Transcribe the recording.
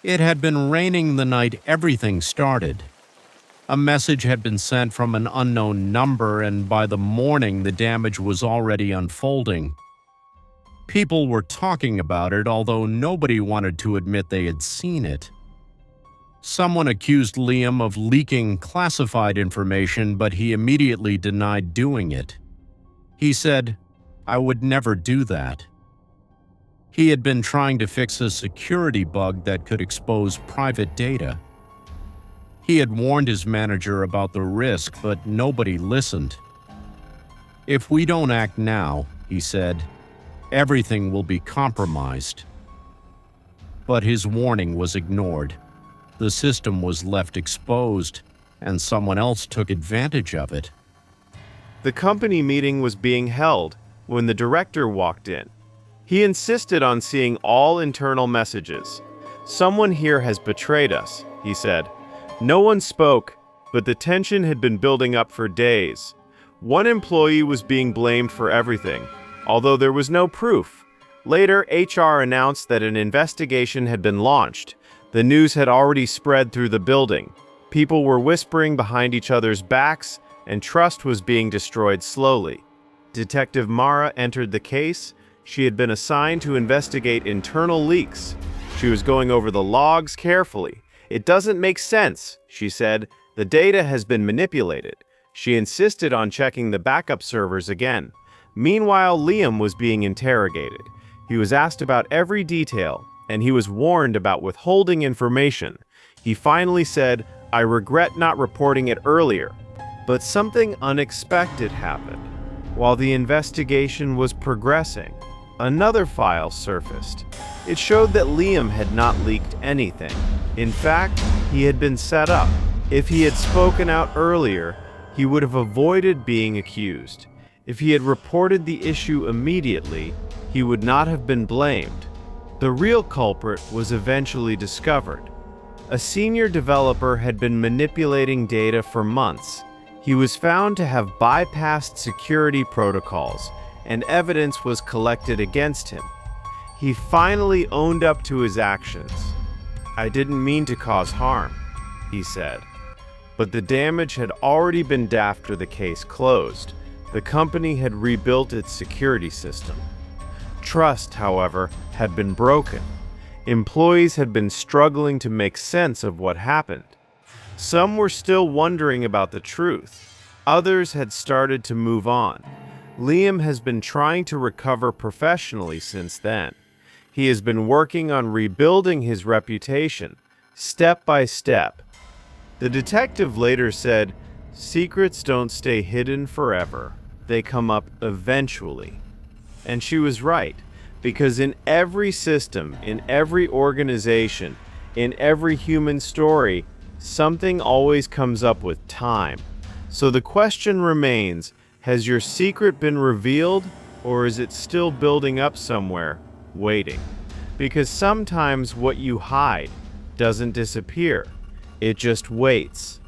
It had been raining the night everything started. A message had been sent from an unknown number, and by the morning the damage was already unfolding. People were talking about it, although nobody wanted to admit they had seen it. Someone accused Liam of leaking classified information, but he immediately denied doing it. He said, "I would never do that." He had been trying to fix a security bug that could expose private data. He had warned his manager about the risk, but nobody listened. "If we don't act now," he said, "everything will be compromised." But his warning was ignored. The system was left exposed, and someone else took advantage of it. The company meeting was being held when the director walked in. He insisted on seeing all internal messages. "Someone here has betrayed us," he said. No one spoke, but the tension had been building up for days. One employee was being blamed for everything, although there was no proof. Later, HR announced that an investigation had been launched. The news had already spread through the building. People were whispering behind each other's backs, and trust was being destroyed slowly. Detective Mara entered the case. She had been assigned to investigate internal leaks. She was going over the logs carefully. "It doesn't make sense," she said. "The data has been manipulated." She insisted on checking the backup servers again. Meanwhile, Liam was being interrogated. He was asked about every detail, and he was warned about withholding information. He finally said, "I regret not reporting it earlier." But something unexpected happened. While the investigation was progressing, another file surfaced. It showed that Liam had not leaked anything. In fact, he had been set up. If he had spoken out earlier, he would have avoided being accused. If he had reported the issue immediately, he would not have been blamed. The real culprit was eventually discovered. A senior developer had been manipulating data for months. He was found to have bypassed security protocols, and evidence was collected against him. He finally owned up to his actions. "I didn't mean to cause harm," he said. But the damage had already been done after the case closed. The company had rebuilt its security system. Trust, however, had been broken. Employees had been struggling to make sense of what happened. Some were still wondering about the truth. Others had started to move on. Liam has been trying to recover professionally since then. He has been working on rebuilding his reputation, step by step. The detective later said, "Secrets don't stay hidden forever. They come up eventually." And she was right, because in every system, in every organization, in every human story, something always comes up with time. So the question remains, has your secret been revealed, or is it still building up somewhere, waiting? Because sometimes what you hide doesn't disappear. It just waits.